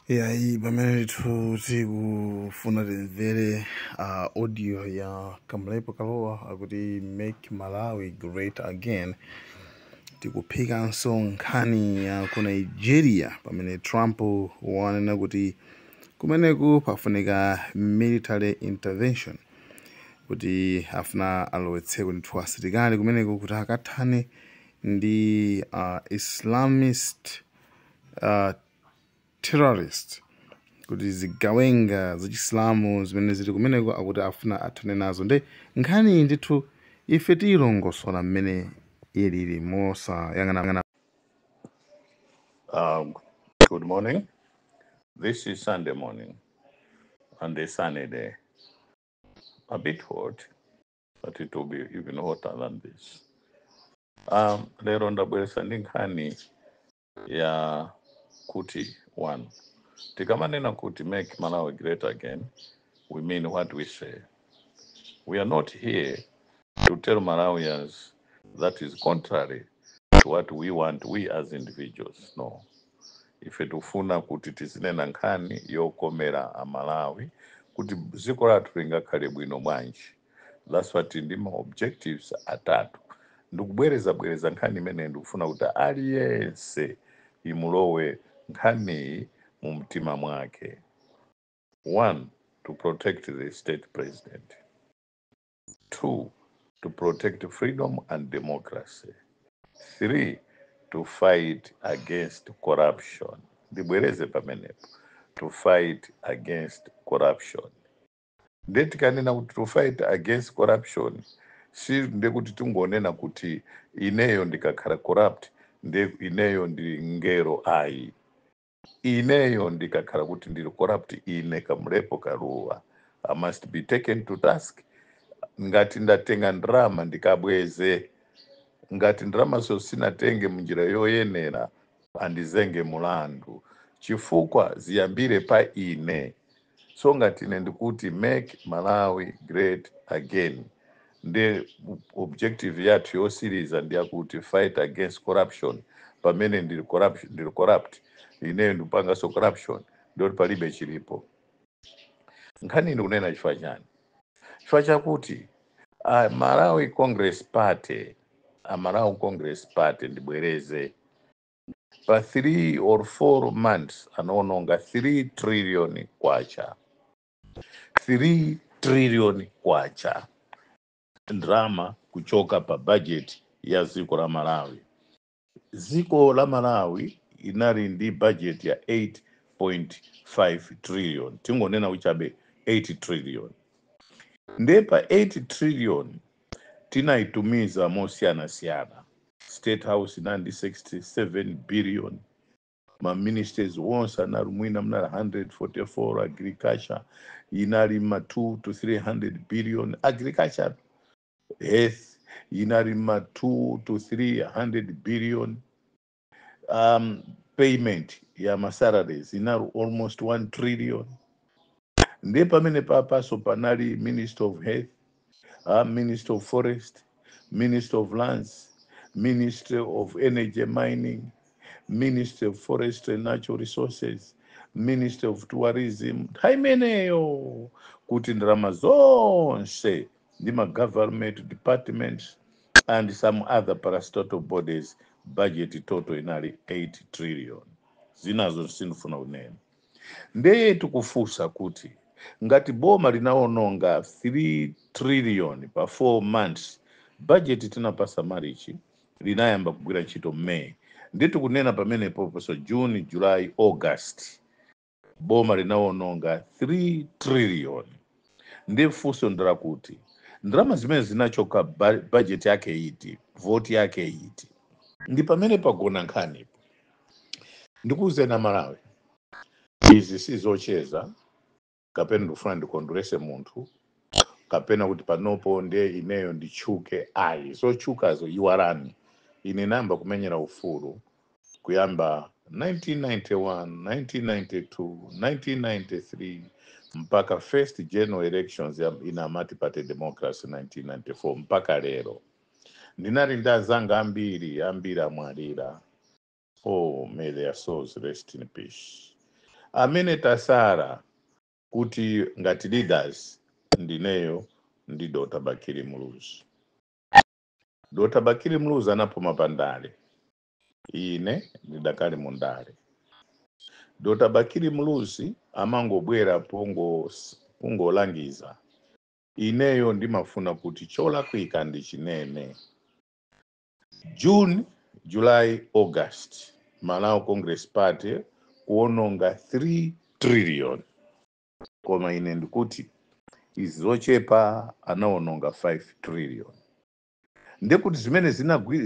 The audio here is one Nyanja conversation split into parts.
Yeah, hii pamene tikufuna timvere audio ya Kamlepo Kalowa akuti make Malawi great again. Tikuphikanso nkhani ya ku Nigeria pamene Trump wanena kuti kumeneku pafunika military intervention, kuti afuna alowetseko ndithu asilikali kumeneku kuti akathane ndi Islamist terrorist, kuti zigawenga zachislamu zimene zili kumeneko akuti afuna athane nazo. Nde nkhani ndithu ife tilongosola mmene ilili mosayang'ana. Good morning. This is Sunday morning and a sunny day. A bit hot, but it will be even hotter than this. Lero ndabweresa ndi nkhani ya kuti one. Tikamanena kuti make Malawi great again, we mean what we say. We are not here to tell Malawians that is contrary to what we want, we as individuals. No. Ife tufuna kuti tizinena nkhani yokomera Amalawi kuti dziko lathu lingakhale bwino bwanji. That's what ndima objectives atatu. Ndikubwereza nkhani imene ndikufuna kuti aliyense imulowe nkhani mu mtima mwake. One, to protect the state president. Two, to protect freedom and democracy. Three, to fight against corruption. Ndibwereze pamenepo. To fight against corruption. Ndetikanena kuti to fight against corruption, si ndekuti tungonena kuti ineyo ndikakhala corrupt, ineyo ndi ngero ayi. Ineyo ndikakhala kuti ndili corrupt, ine Kamlepo Kalowa, I must be taken to task. Ngati ndatenga ndrama ndikabweze, ngati ndrama so sinatenge munjira yoyenera andizenge mulandu, chifukwa ziyambire pa ine. So ngati ine ndikuti make Malawi great again, the objective yathu yosiriza ndiyakuti fight against corruption. Pamene ndili corrupt, ineyo ndipanga so corruption, ndio palibe chilipo. Nkhani ndikunena chifukwa chani? Chifukwa chakuti Malawi Congress Party, Malawi Congress Party ndibwereze, pa 3 or 4 months anaononga 3 trillion kwacha. 3 trillion kwacha ndrama kuchoka pa budget ya ziko la Malawi. Ziko la Malawi inali ndi budget ya 8.5 trillion. Tingonena uchabe 8 trillion. Ndepa 8 trillion tinaitumiza mosiyana. State House inandi 67 billion. Ma ministers once analumwina mnala 144. Agriculture inali ma 2 to 300 billion. Agriculture health inali ma 2 to 300 billion. Payment ya ma salaries inali almost 1 trillion. Ndepa mene papaso panali Minister of Health, Minister of Forest, Minister of Lands, Minister of Energy Mining, Minister of Forest and Natural Resources, Minister of Tourism. Haimeneyo kuti ndrama zonse ndima government departments and some other parastatal bodies, budget total inali 8 trillion. Zinazo sinufuna unene. Ndeye tukufusa kuti ngati boma linaononga 3 trillion pa 4 months, budget tinapasa marichi linayamba kugwira ntchito May. Nditu kunena pamene poposo June, July, August boma linaononga 3 trillion. Ndifuso ndira kuti ndrama zimene zinachoka budget yake iti, vote yake iti. Ndi pamene pagona nkhanipo. Ndikuze na Malawi, izi sizocheza, kapena ndikufuna ndikondwerese munthu, kapena kuti panopo ndiye ineyo ndichuke ayi. So chukazo iwarani. Ine namba kumenyera ufulu kuyamba 1991, 1992, 1993 mpaka first general elections ina Multi Party Democracy 1994 mpaka lero. Ndinali ndazanga ambiri amwalira. Oh, may their souls rest in peace. amene tasara kuti ngati leaders ndineyo ndi Dr. Bakili Muluzi. Dr. Bakili Muluzi anapuma pandale, ine ndidakali mundale. Dr. Bakili Muluzi amangobwera pungolangiza, ineyo ndimafuna kuti cholakwika ndi chinene. June, July, August, Malawi Congress Party kuononga 3 trillion. Koma ine ndikuti izochepa anaononga 5 trillion. Ndekuti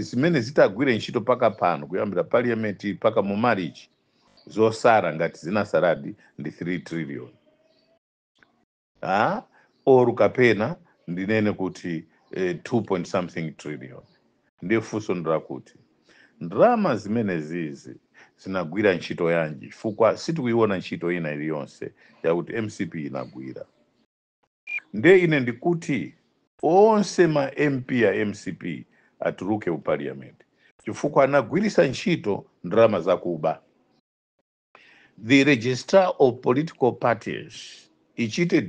zimene zitagwire ntchito paka pano kuyambira parliament paka mu marriage zosara ngati zinasaradi ndi 3 trillion. Oru kapena ndinene kuti 2 trillion. Ndifunso ndirakuti ndrama zimene zizi zinagwira ntchito yanji fukwa sitikuiona ntchito ina iliyonse yakuti MCP inagwira. Nde ine ndikuti onse ma MP ya MCP atuluke u parliament chifukwa anagwirisa ntchito ndrama zakuba. The registrar of political parties ichite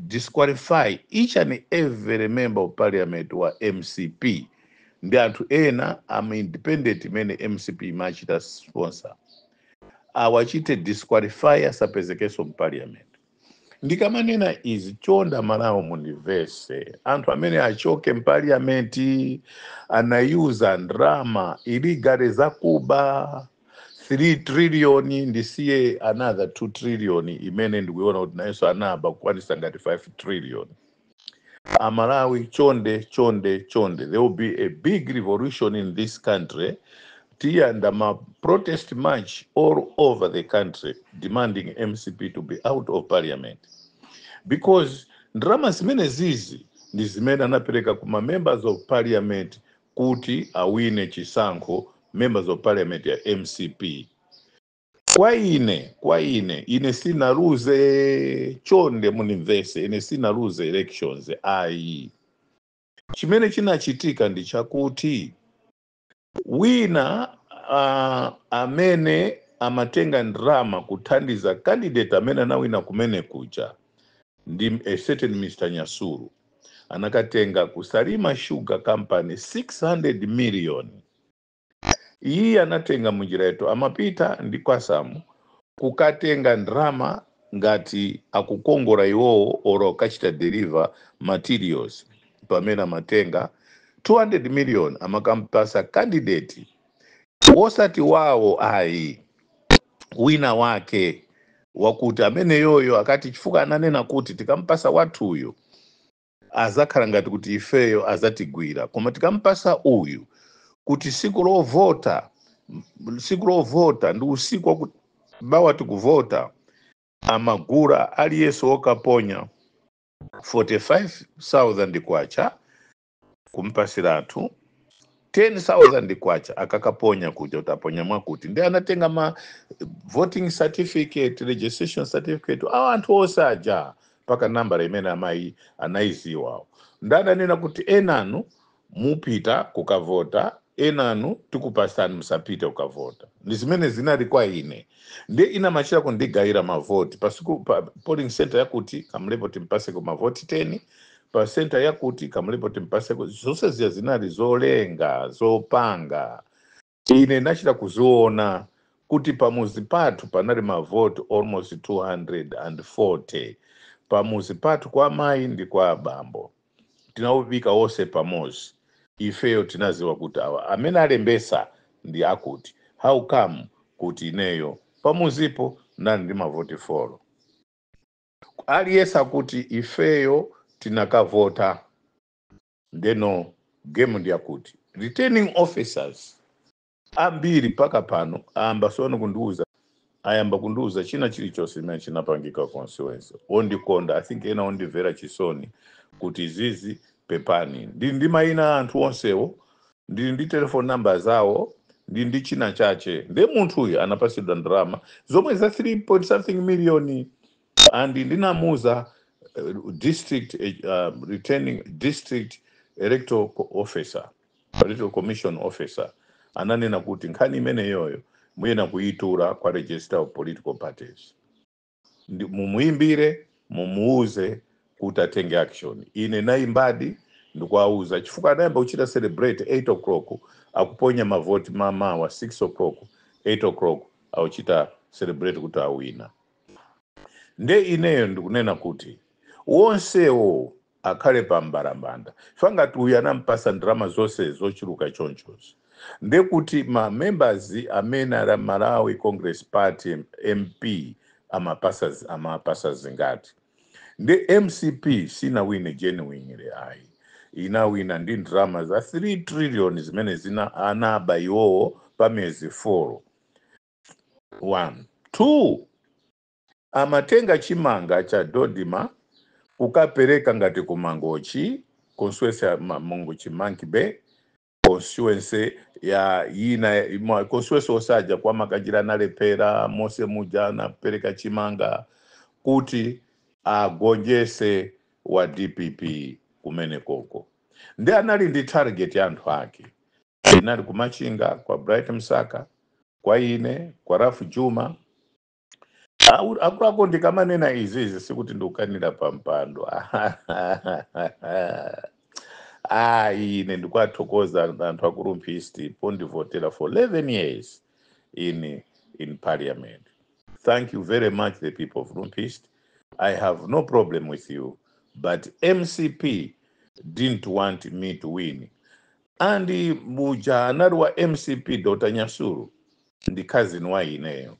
disqualify each and every member of parliament wa MCP ndi anthu ena independent mene MCP machita sponsor awachite disqualify asapezekeso mu parliament. Ndikamanena izi chonda Malawi munivese anthu amene achoke mu parliament anayuza ndrama iligale zakuba 3 trillion ndisiye another 2 trillion imene ndikuiona kuti nayenso anaba kukwanisa ngati 5 trillion. Amalawi chonde. There will be a big revolution in this country. And protest march all over the country demanding MCP to be out of parliament. Because ndrama zimene zizi ndi zimene anapereka kuma members of parliament kuti awine chisankho members of parliament ya MCP. Kwa ine sina luze chonde munimvese, ine sina luze elections ayi. Chimene chinachitika ndi chakuti wina amene amatenga ndrama kuthandiza candidate amene anawina kumene kuja ndi a certain Mr. Nyasuru anakatenga kuSalima Sugar Company 600 million. Iyi anatenga munjira yetu amapita ndi kwasamu kukatenga ndrama ngati akukongora iwowo oro kachita deliver materials pamene amatenga 200 million amakampasa candidate wosati wawo ayi wina wake wakuti amene yoyo akati chifuka ananena kuti tikampasa wathuyo azakhala ngati kuti ifeyo azatigwira koma tikampasa uyu kuti siku lovota ndi usiku wakuti bawa tikuvota amagura aliyeso okaponya 45,000 kwacha kumpasiratu 10,000 kwacha akakaponya kuja utaponya mwakuti ndi anatenga ma voting certificate registration certificate anthu osaja paka nambala imene amayi anaiziwawo ndadanena kuti enanu mupita kukavota enanu tikupasani musapite ukavota ndi zimene zinali kwa ine ndi ina machira kundigayira mavoti pasiku polling center yakuti kamlepo timpase ku mavoti 10 pa center yakuti kamlepo timpase zonse ziya zinali zolenga zopanga ine nachita kuziona kuti pamuzi pathu panali mavoti almost 240 pamuzi pathu kwa mayi ndi kwa abambo tinawubika wose pamozi ifeyo tinaziwa kuti awa amene alembesa ndi akuti how come kuti ineyo pamuzipo nani ndi mavoti 4 aliyesa kuti ifeyo tinakavota ndeno game ndi akuti returning officers ambiri paka pano ayamba kundiuza china chilichonse imene chinapangika constituency ondikonda I think ena ondimvera chisoni kuti izizi pepani ndi mayina anthu onsewo ndi telephone number zawo ndi china chache nde munthu uyu anapasidwa ndrama zomwe za 3 million and ndinamuza district returning district electoral officer electoral commission officer ananena kuti nkhani imene yoyo muyena kuitura kwa register of political parties. Mumuimbire, mumuuze kuti atenge action. Ine naimbadi ndikuauza chifukwa anayamba kuchita celebrate 8 o'clock akuponya mavoti mamawa 6 o'clock 8 o'clock auchita celebrate kuti awina. Nde ineyo ndikunena kuti wonsewo akhale pambalambanda fangati uyu anampasa ndrama zose zochuluka chonchozi. Ndekuti ma members amene ala Malawi Congress Party MP amapasa zingati. Nde MCP sinawine genuinely ayi. Inawina ndi ndrama za 3 trillion zimene zina anaba iwowo pamezi 4. 1. 2. Amatenga chimanga cha Dodima ukapereka ngati kumangochi constituency ya Mangochi Mankibe constituency ya ina constituency osaja kwa makajira nalepera Mose Muja napereka chimanga kuti agonjese wa DPP kumene koko. Ndi anali ndi target ya anthu ake. Inali kumachinga kwa Bright Msaka, kwa ine, kwa Rafu Juma. Akuluako ndikamanena izizi sikuti ndikukanira pampando. Ine ndikwathokoza anthu akurumphisti pondivotera for 11 years in parliament. Thank you very much, the people of Rumpist. I have no problem with you, but MCP didn't want me to win. Andi muja anarwa MCP Dr. Nyasuru ndi cousin wa ineyo.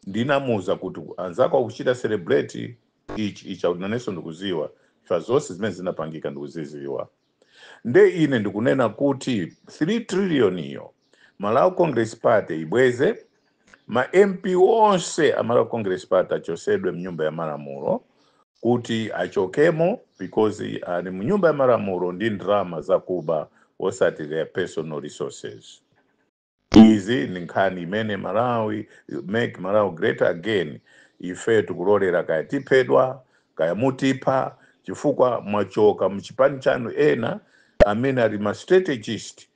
Ndinamuza kuti anzako akuchita celebrate icha unaneso ndikuziwa chwa zose zimene zinapangika ndikuziziwa. Nde ine ndikunena kuti 3 trillion iyo Malawi Congress Party ibweze, ma MP wonse Malawi Congress Party achosedwe mnyumba ya Malamulo kuti achokemo because ali mnyumba ya Malamulo ndi ndrama za kuba osati their personal resources. Izi ninkani imene Malawi make Malawi great again ife tukulolera kaya tipedwa kaya mutipa chifukwa mwachoka mchipani chanu ena amene ali ma strategist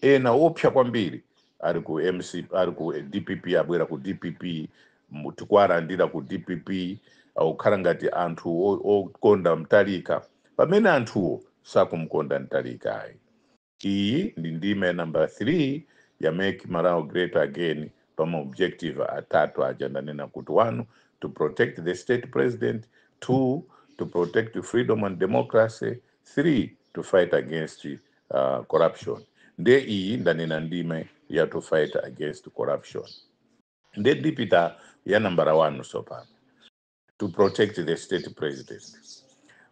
ena opya kwambiri ari ku MC ari ku DPP abwera ku DPP mutikwara ndira ku DPP au karangati anthu okonda mtalika pamene anthu sakumkonda mtalika ayi. Iyi ndi ndime number 3 ya make Malawi great again pama objective atatu agenda nena kuti 1 to protect the state president, 2 to protect freedom and democracy, 3 to fight against corruption. Nde iyi ndanena ndime ya to fight against corruption. Nde dipita ya number 1 sopa to protect the state president.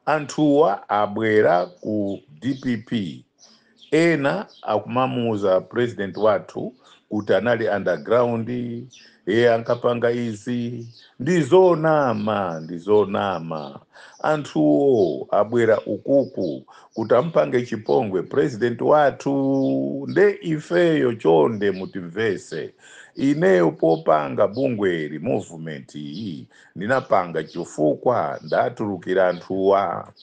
Anthuwa abwera ku DPP ena akumamuza president watu kuti anali underground ankapanga izi ndizonama anthuwo abwera ukuku kuti ampange chipongwe president watu. Nde ifeyo chonde mutimvese ineyo popanga bungweri movement iyi ndinapanga chifukwa ndatulukira anthuwa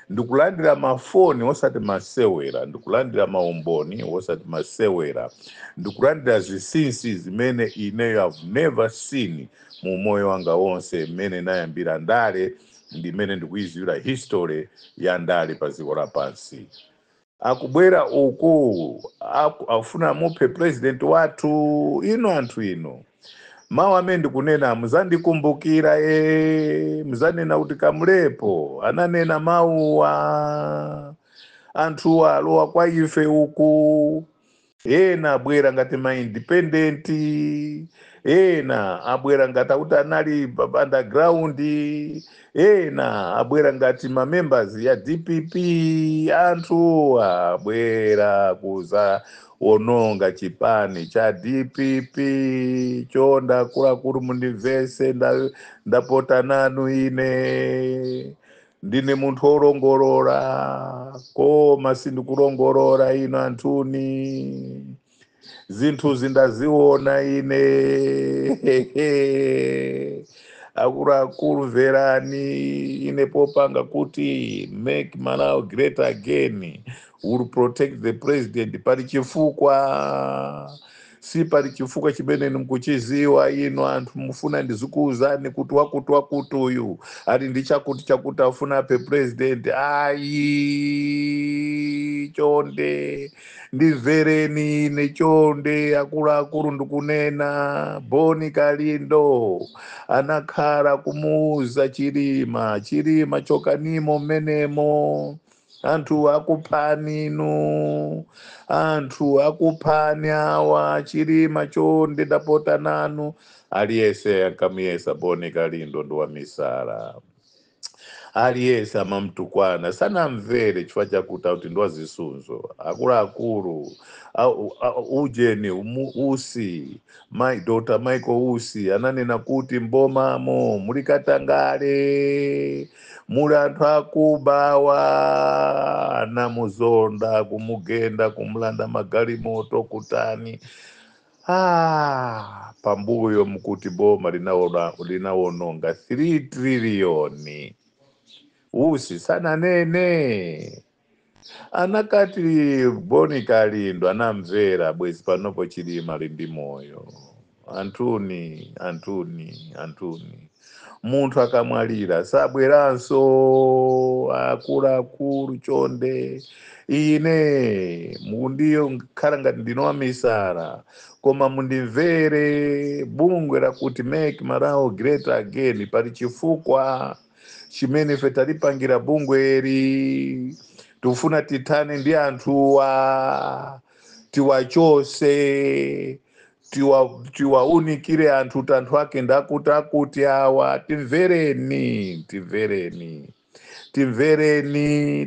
ndikulandira mafoni osati masewera, ndikulandira maumboni osati masewera, ndikulandira zisinsi zimene ineyo have never seen mu moyo wanga wonse mene nayambira ndale ndimene ndikuizira history ya ndale pa dziko lapansi. Akubwera uku afuna muphe president watu ino anthu ino. Mawu amene ndikunena muzandikumbukira muzanena kuti kamulepo ananena mawuwa anthuwa alowa kwa ife uku ena abwera ngati ma independent ena abwera ngati kuti anali underground ena abwera ngati ma members ya DPP anthuwa abwera kuza ononga chipani cha DPP chonda kula mundivese ndapota nanu ine ndine munthu olongolora koma sindikulongolora ino anthuni zinthu zindaziona ine akuluakulu verani ine popanga kuti make Malawi great again will protect the president pali chifukwa si pali chifukwa chimene mkuchiziwa ino anthu mufuna ndizikuwuzani kuti wakuti uyu ali ndi chakuti afuna ape president. Ayi, chonde ndimvereni ine, chonde akuluakulu ndikunena. Boni Kalindo anakhala kumuuza Chilima chokanimo mmenemo, anthu akuphani inu, anthu akuphani awa. Chilima chonde ndapota nanu. Aliyese akamuyesa Boni Kalindo ndi wamisala, aliyese amamtukwana sanamvere chifukwa chakuti kuti ndi wazisunzo. Akuluakulu ujeni Usi, my daughter Michael Usi ananena kuti mbomamo muli katangale, muli anthu akubawa, anamuzonda kumugenda kumulanda magalimoto kutani. Pambuyo mkuti boma linawononga 3 triliyoni. Usi sana nene anakati Boni Kalindo anamvera bwezi panopo Chilima lindi moyo. Antuni munthu akamwalira sabweranso. Akuluakulu chonde ine mundiyo nkhala ngati ndinowamisala, koma mundimvere. Bungwe lakuti Make Malawi Great Again pali chifukwa chimene ife talipangira bungweli. Tufuna tithane ndi anthuwa, tiwachose, tiwaunikire anthu tanthu ake ndakuti awa.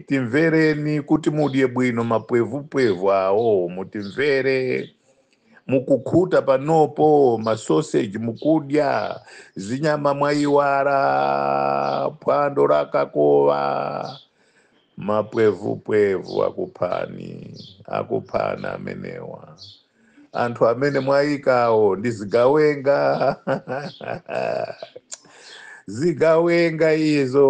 Timvereni kuti mudye bwino mapwevupwevu awo. Mutimvere mukukhuta panopo masoseji mukudya, zinyama mwayiwala, phwando lakakowa. Mapwevupwevu akuphana amenewa. Anthu amene mwayikawo ndi zigawenga. Zigawenga izo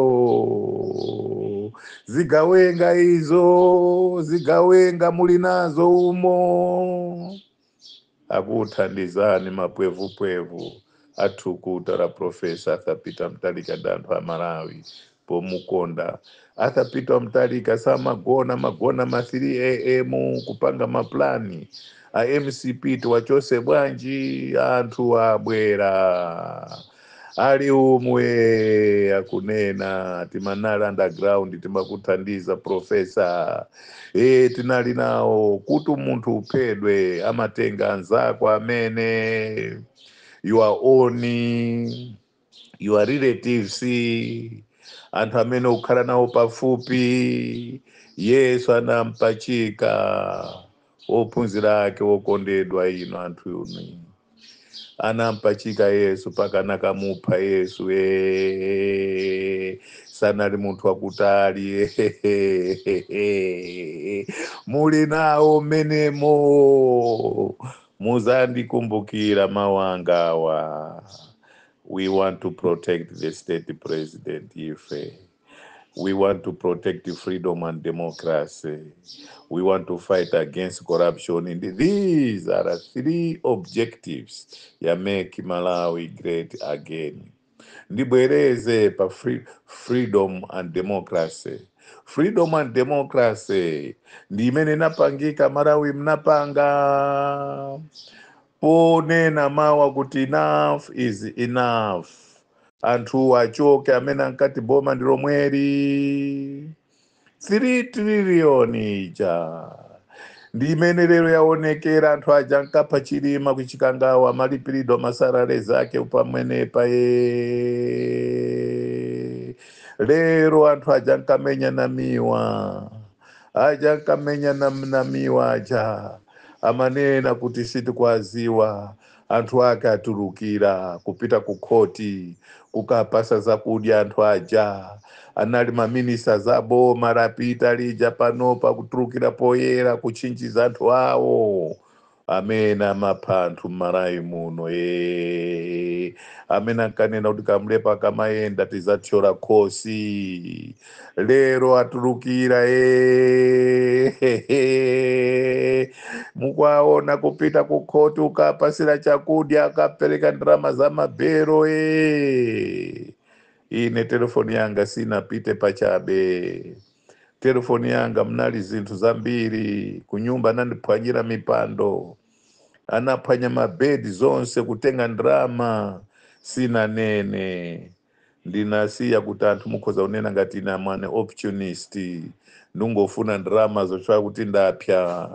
muli nazo umo. Akuthandizani mapwevupwevu athukuta la Profesa Arthur Peter Mutharika danthu a Malawi pomukonda. Arthur Peter Mutharika samagona ma 3 AM kupanga maplani a MCP tiwachose bwanji. Anthu abwera ali umwe akunena timanala underground timakuthandiza profesa. Tinali nawo kuti munthu uphedwe amatenga anzako amene your own, your relatives, anthu amene ukhala nawo pafupi. Yesu anampachika ophunzira ake okondedwa ino anthu yuni. Anampachika Yesu paka nakamupha Yesu. Sanali munthu wakutali. Muli nawo menemo, muzandikumbukira mawangawa. We want to protect the state president ife. We want to protect freedom and democracy. We want to fight against corruption. These are 3 objectives ya Make Malawi Great Again. Ndibwereze pa freedom and democracy. Freedom and democracy ndi imene napangika Malawi mnapanga ponena mawa kuti enough is enough. Anthu achoke amene ankati boma ndi lomweri. 3 triliyoni ija ndi imene lero yaonekera. Anthu aja ankapha Chilima kuchikangawa malipiridwa masalale zake upamwenepa. Lero anthu aja ankamenya namiwa, aja amanena kuti sitikwaziwa. Anthu ake atulukira kupita ku khoti kukapasa zakudya. Anthu aja anali maminisa za boma lapita lija panopa kutulukira poyera kuchinjiza anthu awo. amena mapanthu m'malawi muno amene ankanena kuti Kamlepo kamaenda tizathyola khosi lero atulukira mukwaona kupita ku khoti ukapasira chakudya akapereka ndalama za mabero ine telefoni yanga sinapite pachabe. Telefoni yanga mnali zinthu zambiri, kunyumba anandiphwanyira mipando, anaphwanya mabedi zonse kutenga ndrama, sina nene. Ndinasiya kuti anthu mukhoza kunena ngati ine amane opportunist, ndungofuna ndrama zochwa kuti ndapya.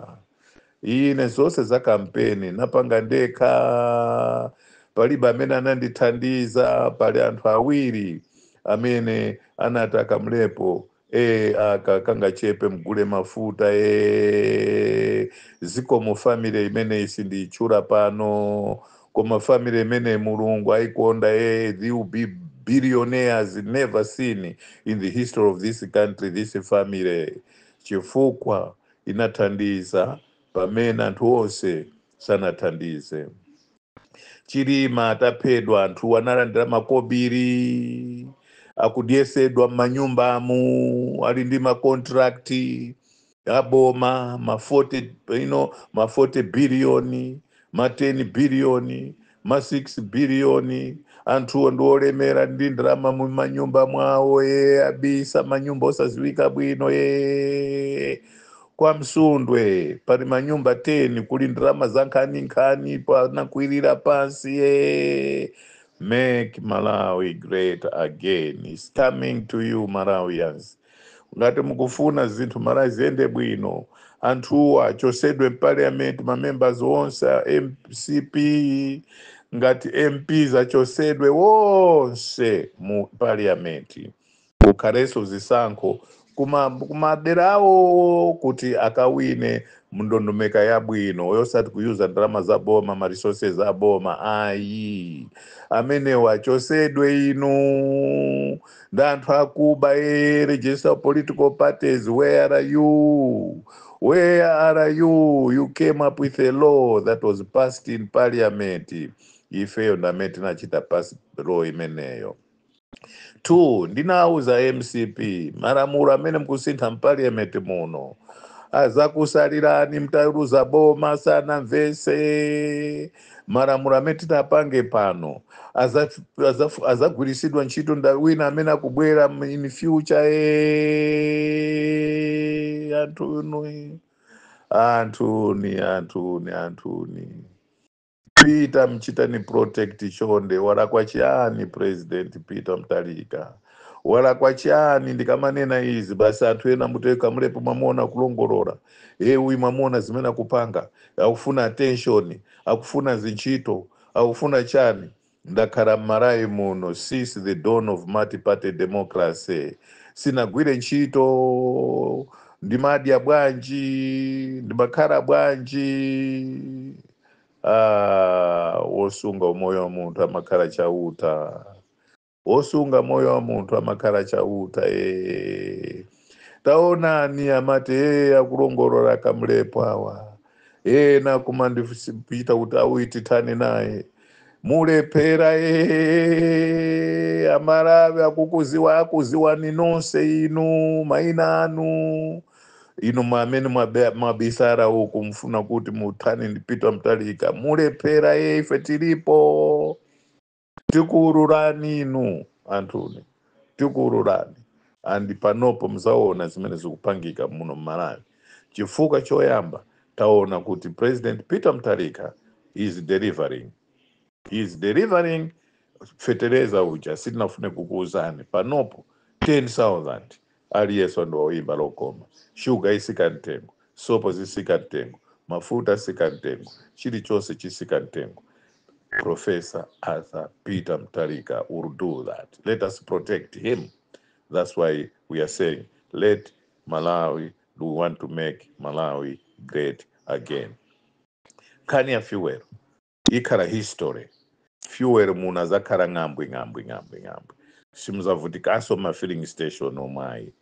Ine zonse za kampeni napanga ndekha, palibe amene anandithandiza, pali anthu awiri amene anati Kamlepo akakanga chepe mgule mafuta zikomo family imene isindichura pano, koma family imene Mulungu aikonda they will be billionaires never seen in the history of this country, this family, chifukwa inathandiza pamene anthu onse sanathandize. Chilima ataphedwa anthu analandira makobiri, akudyesedwa m'manyumbamu, ali ndi makontrakti aboma, ma 40 biliyoni, ma 10 biliyoni, ma 6 biliyoni, anthuwo ndi olemera ndi ndalama mu manyumba mwawo abisa manyumba osaziwika bwino kwa Msundwe pali manyumba 10 kuli ndalama za nkhani panakwirira pansi Make Malawi great again is coming to you Malawians. Ngati mukufuna zinthu Malawi ziyende bwino, anthuwa achosedwe parliament, ma members onse MCP ngati MPs achosedwe wonse mu parliament, ukhalenso zisankho kumaderawo kuti akawine mndondomeko yabwino yosati kuyuza ndalama za boma, ma resources za boma ayi. Amenewo achosedwe inu ndi anthu akuba register political parties. Where are you? Where are you? You came up with a law that was passed in parliament. Ifeyo ndamene tinachita pass law imeneyo. 2, ndinauza MCP malamulo amene mkusintha mpaliamenti muno azakusalirani mtaweruza boma sana mvese. Malamulo amene tinapange pano azagwirisidwa ntchito wina amene akubwera in future antuni Peter mchitani protect chonde walakwa chani President Peter Mutharika walakwa chani ndikamanena izi basi anthu ena muteka Kamlepo mamona kulongolora uyu mamona zimene akupanga akufuna attention akufuna zinchito akufuna chani. Ndakhala m'Malawi muno since the dawn of multi-party democracy, sinagwire ntchito, ndimadya bwanji, ndimakhala bwanji. Wosunga moyo wa munthu amakhala chauta, wosunga moyo wa munthu amakhala chauta. Taonani amati akulongolora Kamlepo awa na kumandipita kuti awitithane naye mulephera Amalawi akukuziwa ninonse inu maina anu inu mwamene mwabisara uku mfuna kuti muthane ndi Peter Mutharika mulephera ife tilipo tikuururani inu anthuni tikuururani. Andi panopo mzaona zimene zikupangika muno m'Malawi chifukwa choyamba taona kuti President Peter Mutharika is delivering fetereza uja sitinafune kukuuzani panopo 10,000 aliyeso ndo oimba lokoma, sugar isika ntengo, sopo zisika ntengo, mafuta sika ntengo, chilichonse chisika ntengo. Professor Arthur Peter Mutharika will do that. Let us protect him. That's why we are saying, let Malawi, we want to make Malawi great again. Kani ya fuel, ikara history, fuel muna zakara ngambwi. Simuzavutika aso ma filling station omai.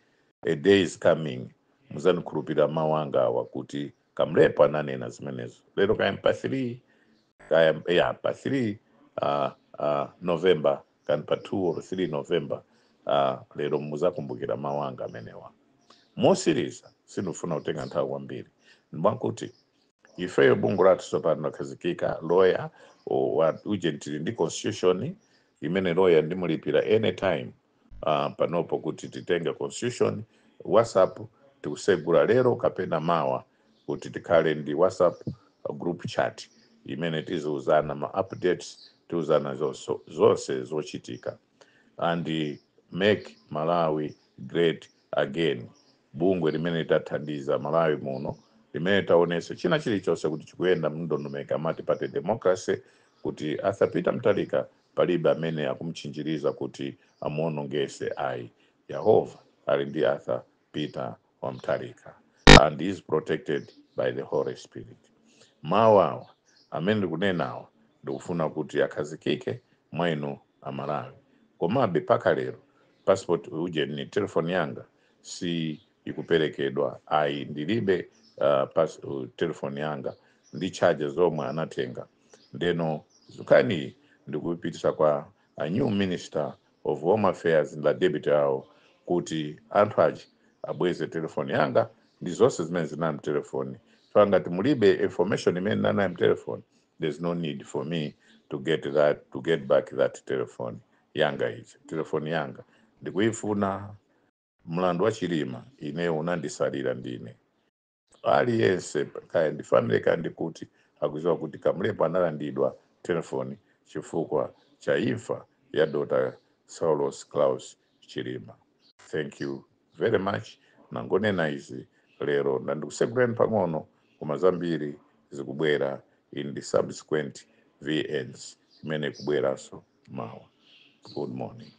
A day is coming, muzani kurupira mawanga wakuti kamlepo ananena zimenezo lero kayamba 3 kayamba pa 3 November kani pa 2 or 3 November lero muzakumbukira mawanga amenewa mosiriza sinufuna kutenga nthawi kwambiri ndimwakuti ifeyo bungu lathu tsopano lakhazikika lawyer uje tili ndi constitution imene lawyer ndimulipira anytime panopo kuti titenge constitution WhatsApp tikusegula lero kapena mawa kuti tikhale ndi WhatsApp group chat imene tiziuzana ma updates tiuzana zonse zochitika and make Malawi great again bungwe limene tathandiza Malawi muno limene taonesa china chilichonse kuti chikuyenda mndondomeko amati pate democracy kuti asapita mtalika palibe amene akumchinjiriza kuti amuonongese ayi Yehova ali ndi Arthur Peter wamtalika and is protected by the Holy Spirit. Mawawa amene ndikunenawa ndikufuna kuti akhazikike mwainu Amalawi komabe paka lero passport uje ni telefoni yanga si ikuperekedwa ayi ndilibe telefoni yanga ndi charges zomwe anatenga ndeno zukani ndikupitisa kwa a new minister of home affairs la deputy awo kuti anthu aji abweze telefoni yanga ndi zonse zimene zinali telefoni so ngati mulibe information imene nanayi telefoni there's no need for me to get back that telephone yanga ichi telefoni yanga ndikuifuna mlandu wa chilima ine unandisalira ndine aliyense kaya ndifanire kandi kuti akuziwa kuti kamlepo analandidwa telefoni chifukwa cha imfa ya Dr. Saulos Klaus Chilima. Thank you very much. Nangonena izi lero ndikusegulani pang'ono koma zambiri zikubwera in the subsequent VNs imene kubweraso mawa. Good morning.